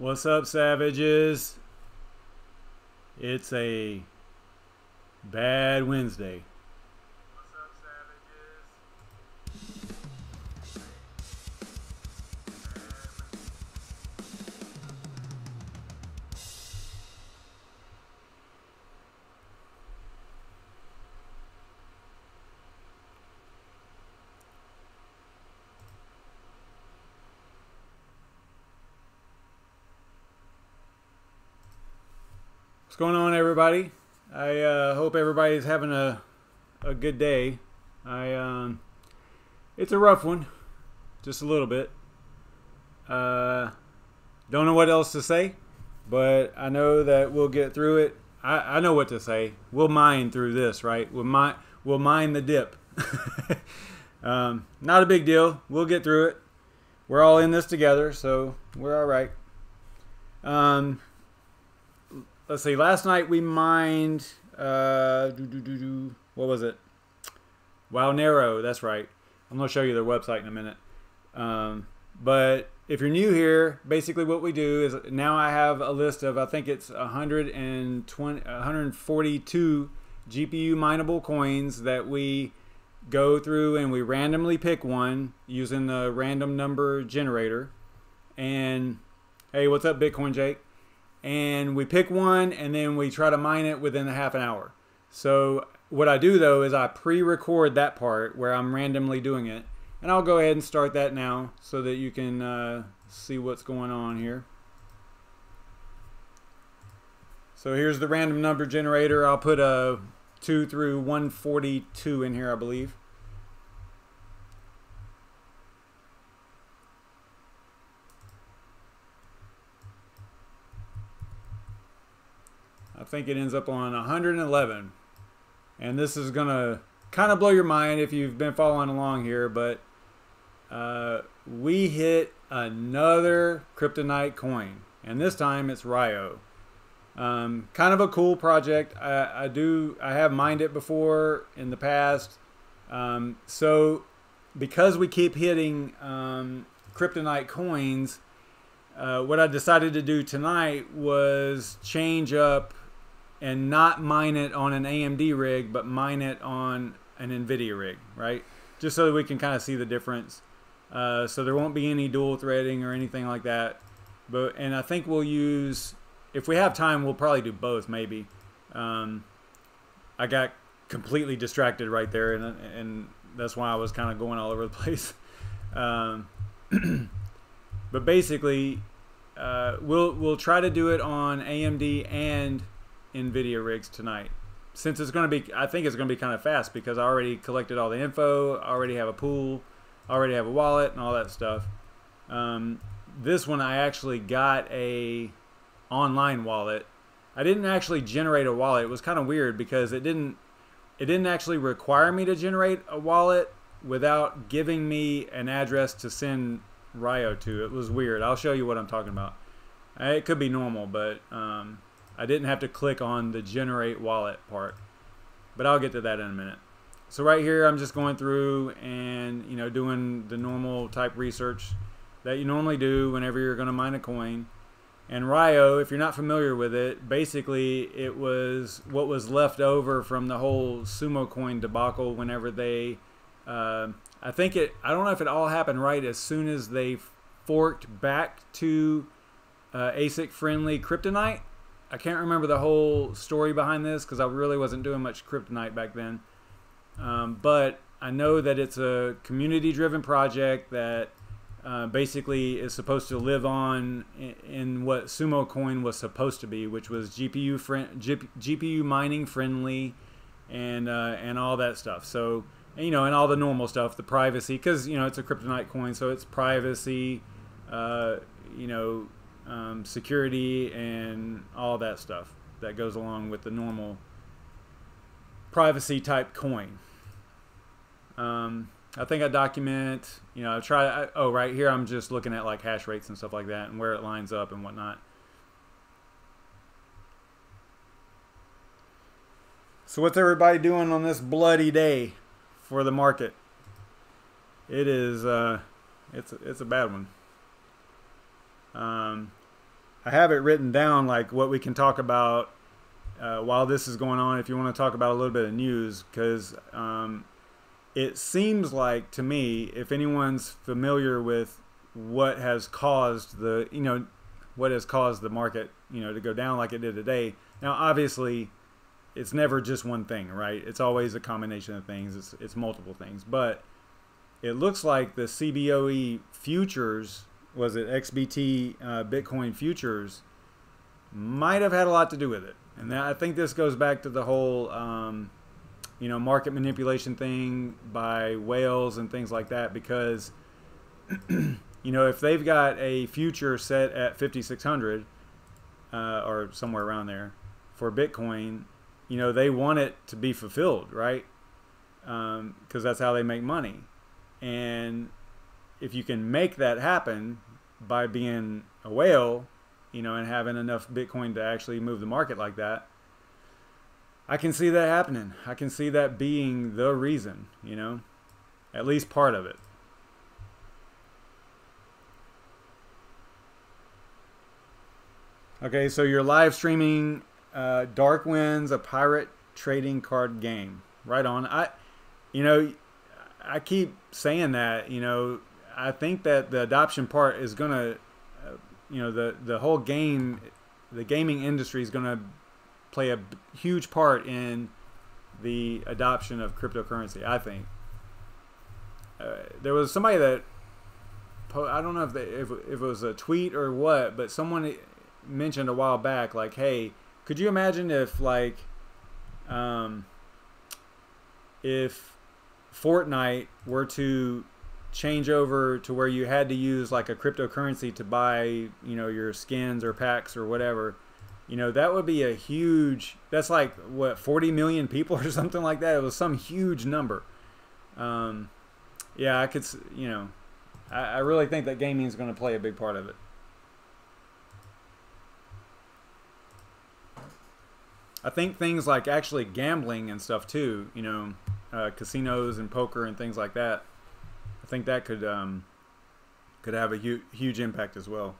What's up, savages? It's a bad Wednesday. What's up, savages? What's going on, everybody? I hope everybody's having a good day. It's a rough one, just a little bit. Don't know what else to say, but I know that we'll get through it. I know what to say. We'll mine through this, right? We'll mine the dip. Not a big deal. We'll get through it. We're all in this together, so we're all right. Let's see. Last night we mined. What was it? RYO. That's right. I'm gonna show you their website in a minute. But if you're new here, basically what we do is now I have a list of, I think it's 142 GPU mineable coins that we go through and we randomly pick one using the random number generator. And hey, what's up, Bitcoin Jake? And we pick one and then we try to mine it within a half an hour. So what I do though is I pre-record that part where I'm randomly doing it, and I'll go ahead and start that now so that you can see what's going on here. So here's the random number generator. I'll put a 2 through 142 in here, I believe. I think it ends up on 111. And this is going to kind of blow your mind if you've been following along here, but we hit another kryptonite coin. And this time it's RYO. Kind of a cool project. I have mined it before in the past. So because we keep hitting kryptonite coins, what I decided to do tonight was change up and not mine it on an AMD rig, but mine it on an NVIDIA rig, right? Just so that we can kind of see the difference. So there won't be any dual threading or anything like that. And I think we'll use, if we have time, we'll probably do both, maybe. I got completely distracted right there, and that's why I was kind of going all over the place. But basically, we'll try to do it on AMD and NVIDIA rigs tonight, since it's going to be, I think it's going to be kind of fast because I already collected all the info, I already have a pool, I already have a wallet and all that stuff. This one I actually got a online wallet. I didn't actually generate a wallet. It was kind of weird because it didn't actually require me to generate a wallet without giving me an address to send RYO to. It was weird. I'll show you what I'm talking about. It could be normal, but I didn't have to click on the generate wallet part, but I'll get to that in a minute. So right here, I'm just going through and, you know, doing the normal type research that you normally do whenever you're going to mine a coin. And RYO, if you're not familiar with it, basically it was what was left over from the whole Sumo coin debacle whenever they, I don't know if it all happened right as soon as they forked back to ASIC friendly kryptonite. I can't remember the whole story behind this because I really wasn't doing much kryptonite back then. But I know that it's a community-driven project that basically is supposed to live on in what Sumo Coin was supposed to be, which was GPU mining friendly and all that stuff. So, you know, and all the normal stuff, the privacy, because, you know, it's a kryptonite coin, so it's privacy, you know, security and all that stuff that goes along with the normal privacy type coin. I think I document, you know, oh, right here I'm just looking at like hash rates and stuff like that and where it lines up and whatnot. So what's everybody doing on this bloody day for the market? It is it's a bad one. I have it written down like what we can talk about while this is going on. If you want to talk about a little bit of news, because it seems like to me, if anyone's familiar with what has caused the market to go down like it did today. Now, obviously, it's never just one thing, right? It's always a combination of things. It's multiple things. But it looks like the CBOE futures, was it XBT Bitcoin futures, might have had a lot to do with it. And I think this goes back to the whole, market manipulation thing by whales and things like that. Because, if they've got a future set at 5,600 or somewhere around there for Bitcoin, they want it to be fulfilled, right? Because that's how they make money. And if you can make that happen by being a whale, and having enough Bitcoin to actually move the market like that, I can see that happening. I can see that being the reason, at least part of it. Okay, so you're live streaming Dark Winds, a pirate trading card game. Right on. I keep saying that, I think that the adoption part is going to, the whole game, the gaming industry is going to play a huge part in the adoption of cryptocurrency, I think. There was somebody that, I don't know if it was a tweet or what, but someone mentioned a while back, like, hey, could you imagine if, like, if Fortnite were to change over to where you had to use like a cryptocurrency to buy, your skins or packs or whatever, that would be a huge, that's like what, 40 million people or something like that. It was some huge number. Yeah, I could, I really think that gaming is going to play a big part of it. I think things like actually gambling and stuff too, casinos and poker and things like that, I think that could have a huge impact as well.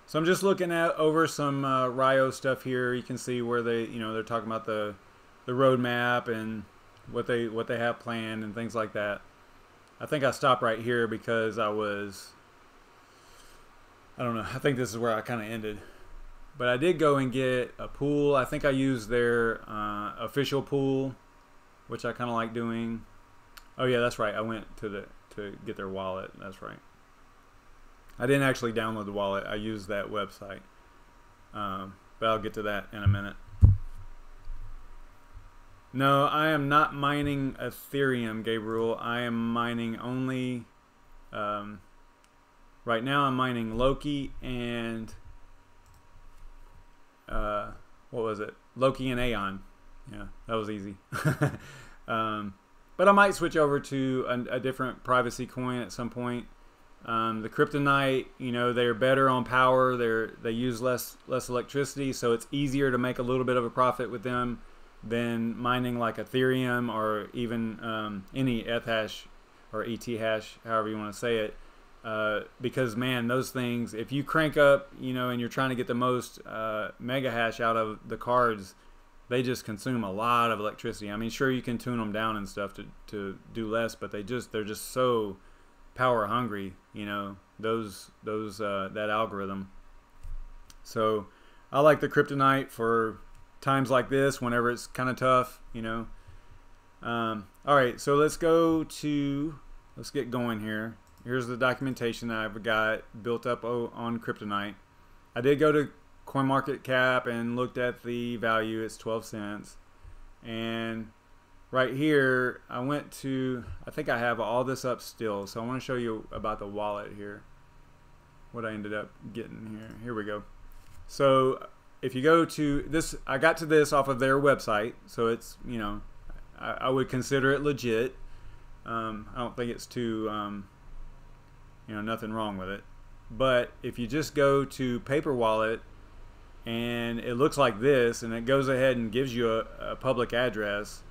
So I'm just looking over some RYO stuff here. You can see where they, they're talking about the roadmap and what they have planned and things like that. I think I stopped right here because I don't know. I think this is where I kind of ended. But I did go and get a pool. I think I used their official pool, which I kind of like doing. Oh yeah, that's right. I went to get their wallet. That's right. I didn't actually download the wallet. I used that website. But I'll get to that in a minute. No, I am not mining Ethereum, Gabriel. I am mining only... right now I'm mining Loki and what was it? Loki and Aeon. Yeah, that was easy. But I might switch over to a different privacy coin at some point. The Kryptonite, they're better on power. They use less electricity, so it's easier to make a little bit of a profit with them than mining like Ethereum or even any Ethash or ETH, however you want to say it. Because man, those things, if you crank up, and you're trying to get the most mega hash out of the cards, they just consume a lot of electricity. I mean, sure, you can tune them down and stuff to do less, but they're just so power hungry, that algorithm. So I like the Kryptonite for times like this, whenever it's kind of tough, all right, so let's get going here. Here's the documentation that I've got built up on Kryptonite. I did go to CoinMarketCap and looked at the value. It's 12 cents. And right here, I went to, I think I have all this up still. So I want to show you about the wallet here. What I ended up getting here. Here we go. So if you go to this, I got to this off of their website. So it's, I would consider it legit. I don't think it's too... nothing wrong with it. But if you just go to Paper Wallet and it looks like this, and it goes ahead and gives you a public address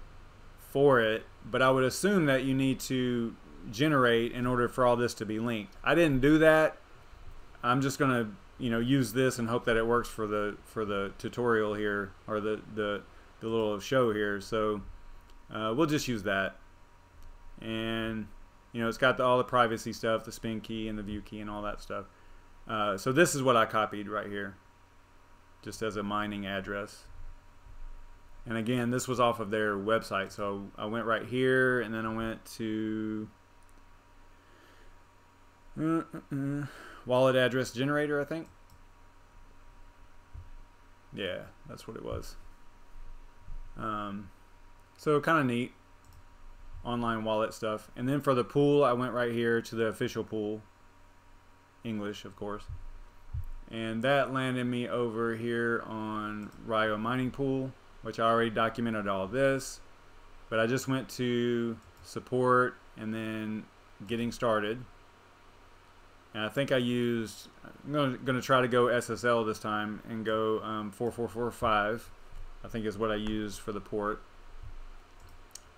for it, but I would assume that you need to generate in order for all this to be linked. I didn't do that. I'm just gonna, you know, use this and hope that it works for the tutorial here, or the little show here. So we'll just use that. And you know, it's got all the privacy stuff, the spin key and the view key and all that stuff. So this is what I copied right here, just as a mining address. And again, this was off of their website. So I went right here, and then I went to wallet address generator, I think. Yeah, that's what it was. So kind of neat online wallet stuff. And then for the pool, I went right here to the official pool, English of course, and that landed me over here on RYO mining pool, which I already documented all this, but I just went to support and then getting started. And I think I used, I'm going to try to go SSL this time and go 4445, I think is what I used for the port.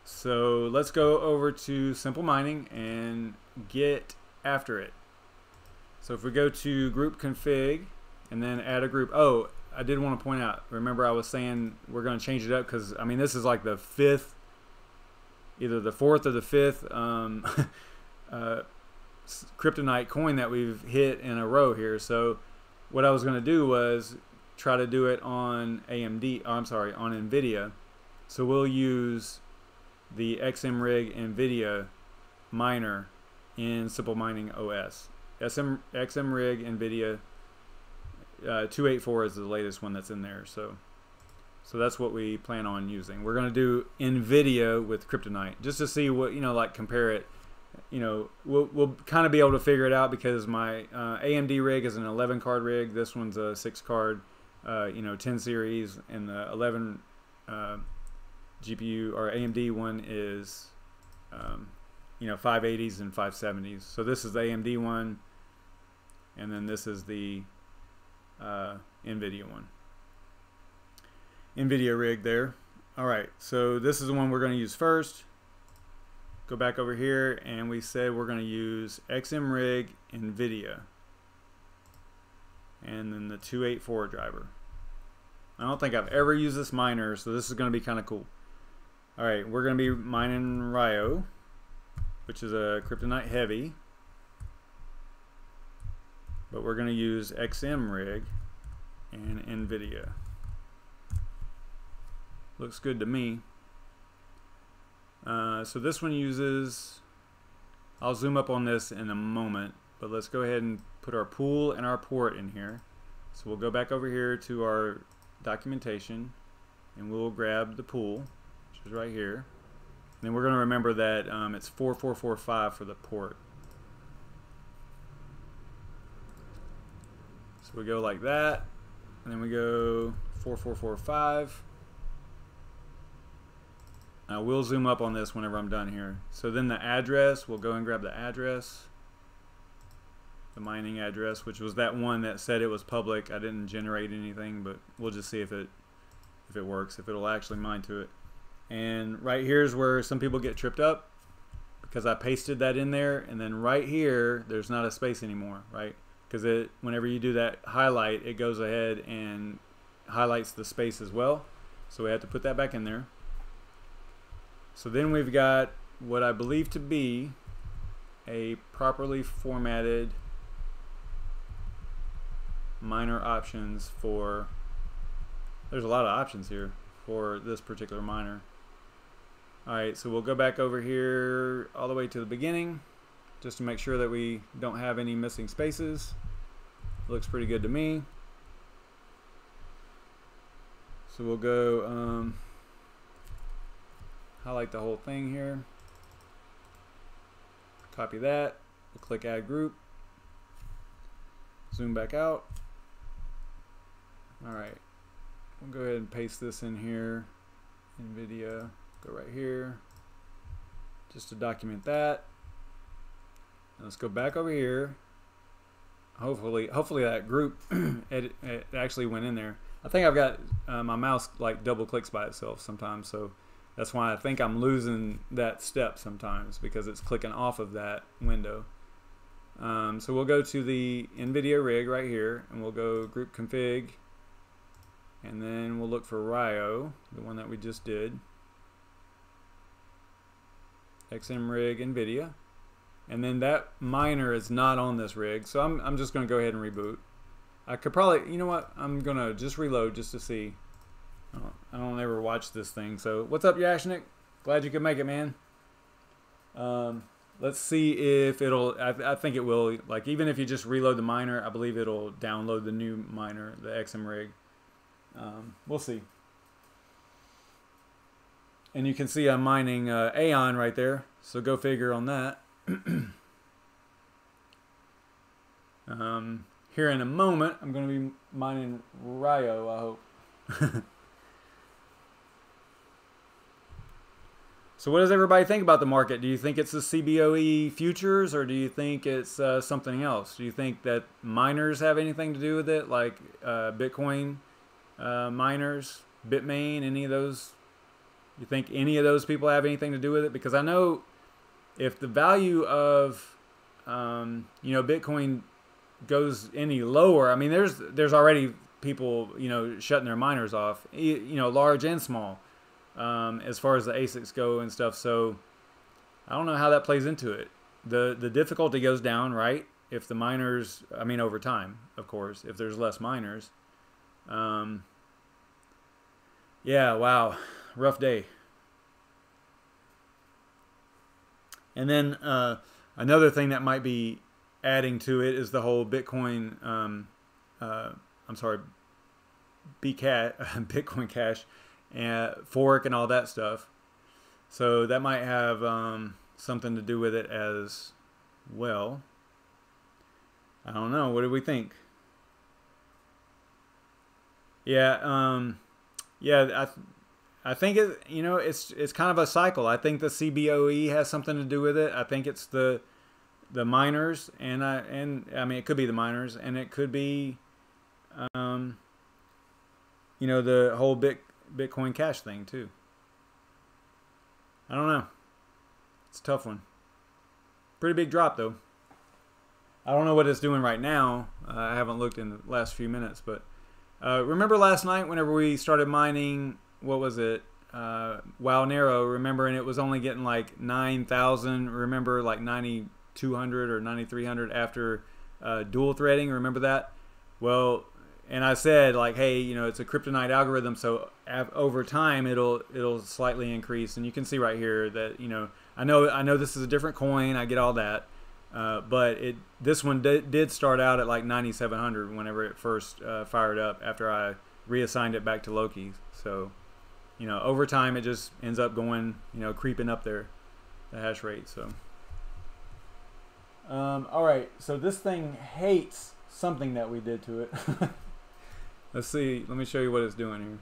So let's go over to simple mining and get after it. So if we go to group config and then add a group. Oh, I did want to point out, remember I was saying we're going to change it up, because I mean this is like the fifth, either the fourth or the fifth kryptonite coin that we've hit in a row here. So what I was going to do was try to do it on AMD, oh, I'm sorry, on NVIDIA. So we'll use the xmr NVIDIA miner in Simple Mining OS. xmr NVIDIA 284 is the latest one that's in there. So that's what we plan on using. We're going to do NVIDIA with kryptonite just to see what, you know, like compare it. You know, we'll kind of be able to figure it out, because my AMD rig is an 11 card rig. This one's a 6 card, you know, 10 series, and the 11 GPU or AMD one is, you know, 580s and 570s. So this is the AMD one, and then this is the NVIDIA one. NVIDIA rig there. All right, so this is the one we're going to use first. Go back over here, and we said we're going to use xmr NVIDIA, and then the 284 driver. I don't think I've ever used this miner, so this is going to be kind of cool. All right, we're going to be mining RYO, which is a kryptonite heavy, but we're going to use xmr and NVIDIA. Looks good to me. So this one uses, I'll zoom up on this in a moment, but let's go ahead and put our pool and our port in here. So we'll go back over here to our documentation, and we'll grab the pool, which is right here. And then we're going to remember that it's 4445 for the port. So we go like that, and then we go 4445. I will zoom up on this whenever I'm done here. So then the address, we'll go and grab the address, the mining address, which was that one that said it was public. I didn't generate anything, but we'll just see if it works, if it'll actually mine to it. And right here is where some people get tripped up, because I pasted that in there, and then right here there's not a space anymore, right? Because whenever you do that highlight, it goes ahead and highlights the space as well. So we have to put that back in there. So then we've got what I believe to be a properly formatted miner options for, there's a lot of options here for this particular miner. Alright, so we'll go back over here all the way to the beginning just to make sure that we don't have any missing spaces. Looks pretty good to me. So we'll go highlight the whole thing here, copy that, we'll click add group, zoom back out. Alright, we'll go ahead and paste this in here, NVIDIA, go right here, just to document that. And let's go back over here. Hopefully that group it actually went in there. I think I've got my mouse like double clicks by itself sometimes, so That's why I think I'm losing that step sometimes, because it's clicking off of that window. So we'll go to the NVIDIA rig right here, and we'll go group config, and then we'll look for RYO, the one that we just did. XMRig NVIDIA. And then that miner is not on this rig, so I'm just going to go ahead and reboot. I could probably, you know what, I'm going to just reload just to see. I don't ever watch this thing. So what's up, Yashnik? Glad you could make it, man. Let's see if it'll, I think it will, like even if you just reload the miner, I believe it'll download the new miner, the XMRig. We'll see. And you can see I'm mining Aeon right there, so go figure on that. Here in a moment, I'm going to be mining RYO, I hope. So what does everybody think about the market? Do you think it's the CBOE futures, or do you think it's something else? Do you think that miners have anything to do with it, like Bitcoin miners, Bitmain, any of those? You think any of those people have anything to do with it? Because I know if the value of you know, Bitcoin goes any lower, I mean, there's already people, you know, shutting their miners off, you know, large and small, as far as the ASICs go and stuff. So I don't know how that plays into it. The difficulty goes down, right? If the miners, I mean, over time, of course, if there's less miners. Yeah, wow, rough day. And then another thing that might be adding to it is the whole Bitcoin, I'm sorry, Bitcoin Cash and fork and all that stuff. So that might have something to do with it as well. I don't know. What do we think? Yeah, yeah. I think it. You know, it's kind of a cycle. I think the CBOE has something to do with it. I think it's the miners, and I mean, it could be the miners, and it could be, you know, the whole Bitcoin Cash thing too. I don't know. It's a tough one. Pretty big drop though. I don't know what it's doing right now. I haven't looked in the last few minutes, but remember last night whenever we started mining, what was it? WoW Narrow, remember, and it was only getting like 9,000, remember, like 9,200 or 9,300 after dual threading, remember that? Well, and I said, like, hey, you know, it's a kryptonite algorithm, so over time it'll slightly increase, and you can see right here that, you know, I know this is a different coin, I get all that, but this one did start out at like 9,700 whenever it first fired up after I reassigned it back to Loki. So, you know, over time it just ends up going, you know, creeping up there, the hash rate. So, all right, so this thing hates something that we did to it. Let's see. Let me show you what it's doing here.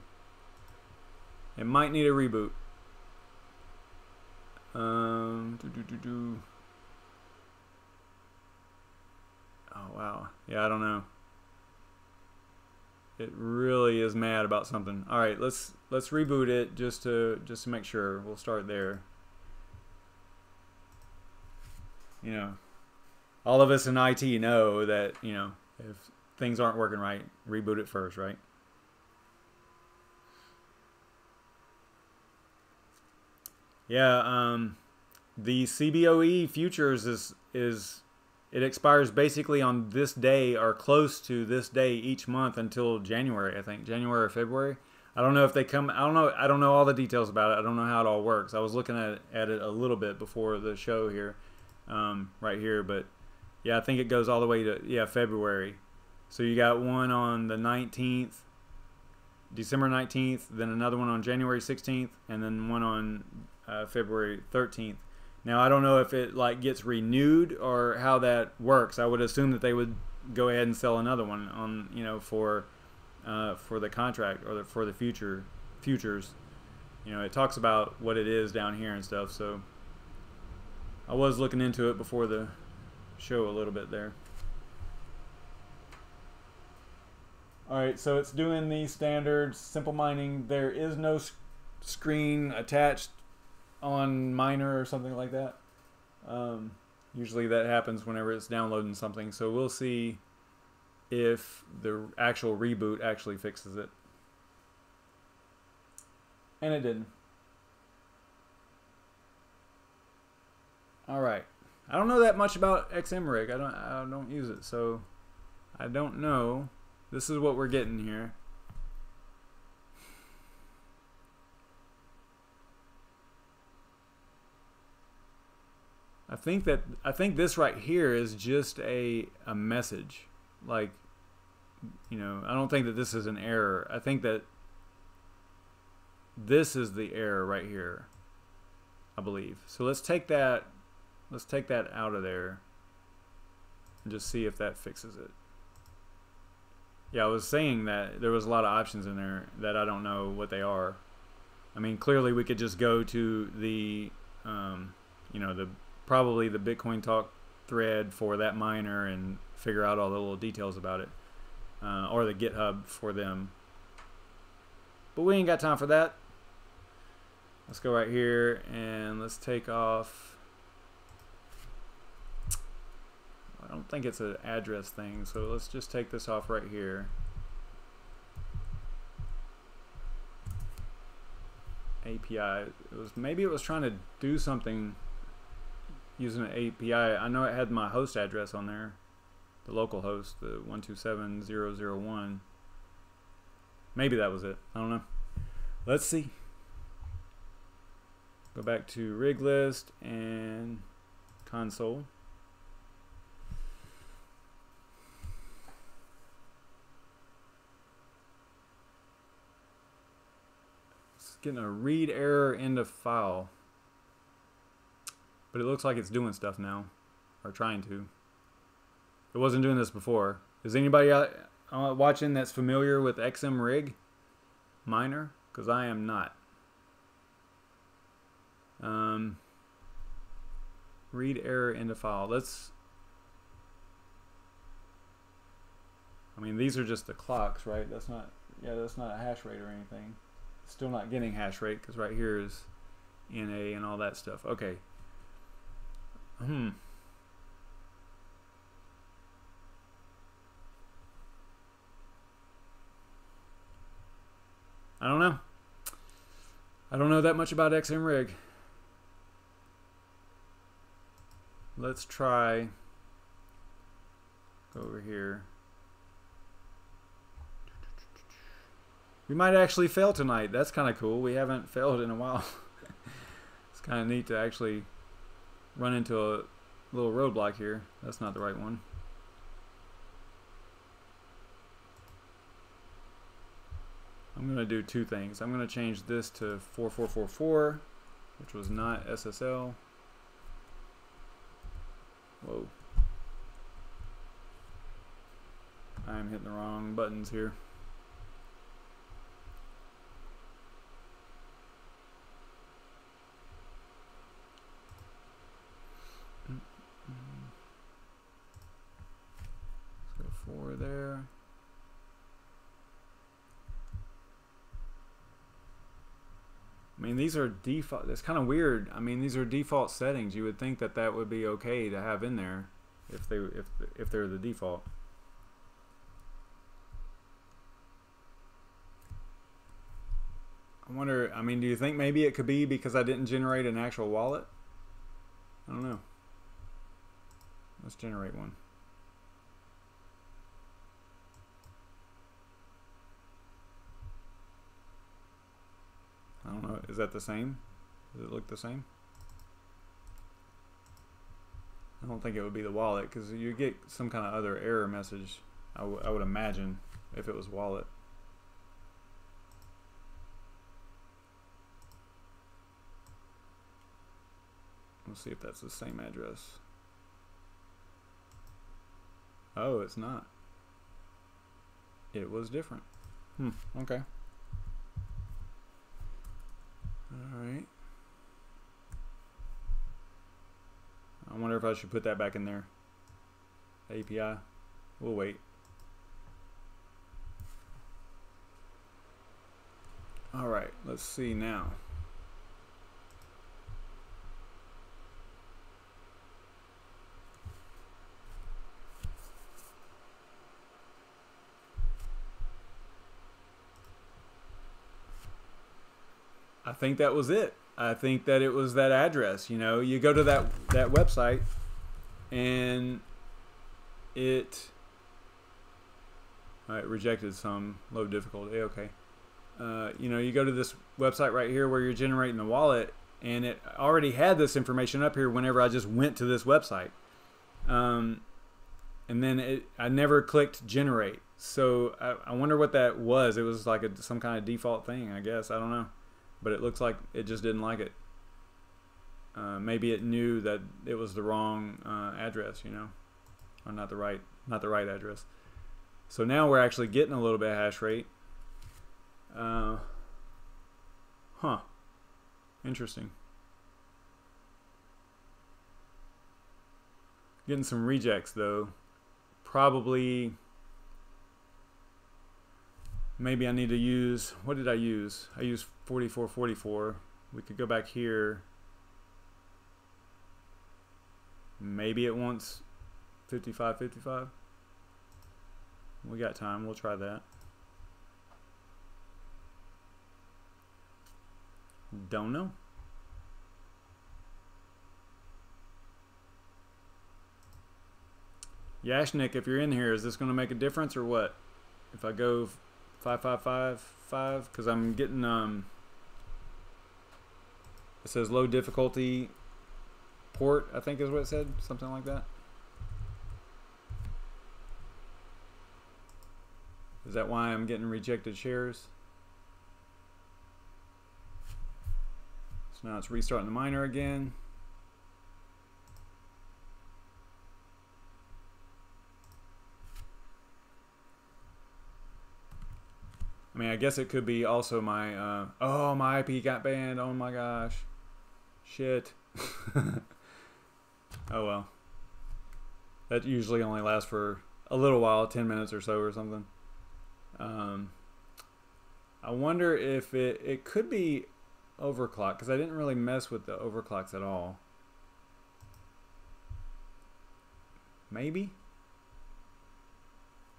It might need a reboot. Oh wow. Yeah, I don't know. It really is mad about something. All right, let's reboot it just to make sure. We'll start there. You know, all of us in IT know that, you know, if things aren't working right, reboot it first, right? Yeah, the CBOE futures is it expires basically on this day or close to this day each month until January, I think, January or February. I don't know if they come. I don't know all the details about it. I don't know how it all works. I was looking at it a little bit before the show here, right here, but yeah, I think it goes all the way to February. So you got one on the 19th, December 19th, then another one on January 16th, and then one on February 13th. Now I don't know if it like gets renewed or how that works. I would assume that they would go ahead and sell another one on, you know, for the contract or for the futures. You know, it talks about what it is down here and stuff. So I was looking into it before the show a little bit there. All right, so it's doing the standard simple mining. There is no screen attached on Miner or something like that. Usually that happens whenever it's downloading something. So we'll see if the actual reboot actually fixes it. And it didn't. All right. I don't know that much about xmr-rig. I don't use it, so I don't know. This is what we're getting here. I think this right here is just a message. Like, you know, I don't think that this is an error. I think that this is the error right here, I believe. So let's take that out of there and just see if that fixes it. Yeah, I was saying that there was a lot of options in there that I don't know what they are. I mean, clearly we could just go to the you know, probably the Bitcoin Talk thread for that miner and figure out all the little details about it, or the GitHub for them. But we ain't got time for that. Let's go right here and let's take off. I don't think it's an address thing, so let's just take this off right here. API. Maybe it was trying to do something using an API. I know it had my host address on there, the local host, the 127.0.0.1. Maybe that was it. I don't know. Let's see. Go back to rig list and console. It's getting a read error into file. But it looks like it's doing stuff now, or trying to. It wasn't doing this before. Is anybody out watching that's familiar with xmr-rig miner? Because I am not. Read error into file. I mean, these are just the clocks, right? That's not a hash rate or anything. Still not getting hash rate because right here is NA and all that stuff. Okay. I don't know. I don't know that much about xmr-rig. Let's try. Go over here. We might actually fail tonight. That's kind of cool. We haven't failed in a while. It's kind of neat to actually run into a little roadblock here. That's not the right one. I'm going to do two things. I'm going to change this to 4444, which was not SSL. Whoa. I'm hitting the wrong buttons here. Let's go 4 there. I mean, these are default. It's kind of weird. I mean, these are default settings. You would think that that would be okay to have in there if they're the default. I wonder, I mean, do you think maybe it could be because I didn't generate an actual wallet? I don't know. Let's generate one. I don't know. Is that the same? Does it look the same? I don't think it would be the wallet because you get some kind of other error message. I would imagine if it was wallet. Let's see if that's the same address. Oh, it's not. It was different. Okay. Alright. I wonder if I should put that back in there. API. We'll wait. All right, let's see now. I think that was it. I think that it was that address. You know, you go to that website, and it rejected some low difficulty. Okay. You know, you go to this website right here where you're generating the wallet, and it already had this information up here whenever I just went to this website. And then I never clicked generate. So I wonder what that was. It was like some kind of default thing, I guess. I don't know. But it looks like it just didn't like it. Maybe it knew that it was the wrong address, you know, or not the right address. So now we're actually getting a little bit of hash rate. Interesting. Getting some rejects though. Probably. Maybe I need to use, what did I use? I used 4444. We could go back here. Maybe it wants 5555. We got time. We'll try that. Don't know. Yashnik, if you're in here, is this going to make a difference or what? If I go 5555, because I'm getting it says low difficulty port, I think is what it said, something like that. Is that why I'm getting rejected shares? So now it's restarting the miner again. I mean, I guess it could be also my, oh, my IP got banned. Oh my gosh. Shit. Oh well. That usually only lasts for a little while, 10 minutes or so or something. I wonder if it could be overclock, because I didn't really mess with the overclocks at all. Maybe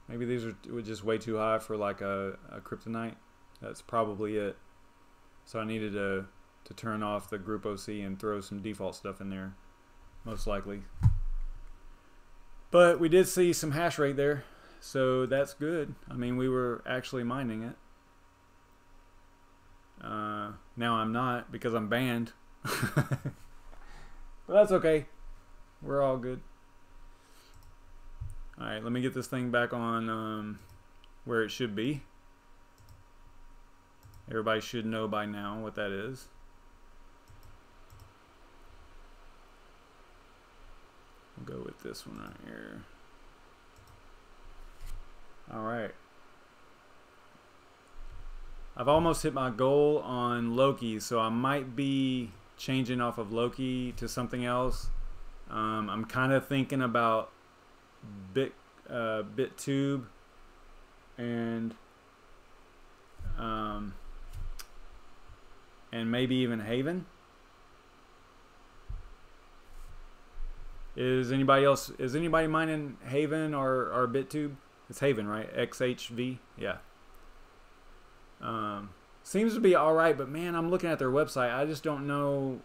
these were just way too high for like a kryptonite. That's probably it. So I needed to turn off the group OC and throw some default stuff in there, most likely. But we did see some hash rate there, so that's good. I mean, we were actually mining it. Now I'm not because I'm banned. But that's okay. We're all good. Alright, let me get this thing back on where it should be. Everybody should know by now what that is. We'll go with this one right here. Alright. I've almost hit my goal on Loki, so I might be changing off of Loki to something else. I'm kind of thinking about BitTube and maybe even Haven. Is anybody mining Haven or BitTube? It's Haven, right? XHV, yeah. Seems to be all right, but man, I'm looking at their website. I just don't know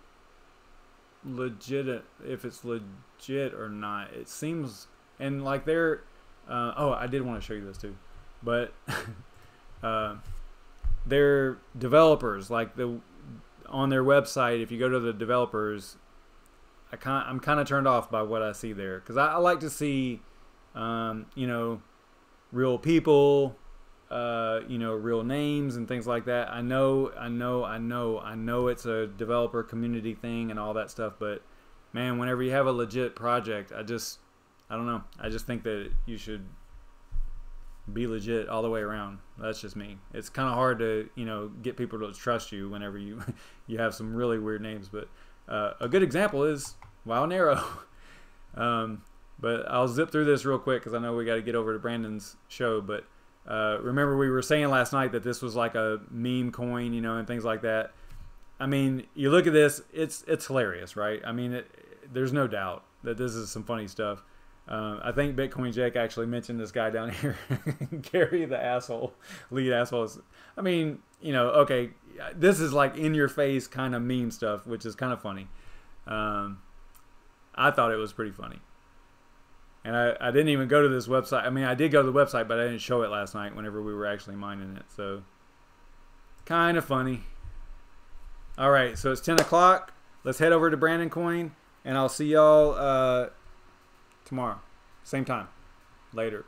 if it's legit or not. It seems, and like they're oh, I did want to show you this too, but they're developers. Like on their website, if you go to the developers, I'm kind of turned off by what I see there, because I like to see you know, real people, you know, real names and things like that. I know it's a developer community thing and all that stuff, but man, whenever you have a legit project, I don't know. I just think that you should be legit all the way around. That's just me. It's kind of hard to, you know, get people to trust you whenever you you have some really weird names. But a good example is Wild Narrow. But I'll zip through this real quick because I know we got to get over to Brandon's show. But Remember we were saying last night that this was like a meme coin, you know, and things like that. I mean, you look at this, it's hilarious, right? I mean, there's no doubt that this is some funny stuff. I think Bitcoin Jake actually mentioned this guy down here, Gary the asshole, lead asshole. I mean, you know, okay, this is like in your face kind of meme stuff, which is kind of funny. I thought it was pretty funny. And I didn't even go to this website. I mean, I did go to the website, but I didn't show it last night whenever we were actually mining it. So, kind of funny. All right, so it's 10 o'clock. Let's head over to BrandonCoin, and I'll see y'all tomorrow. Same time. Later.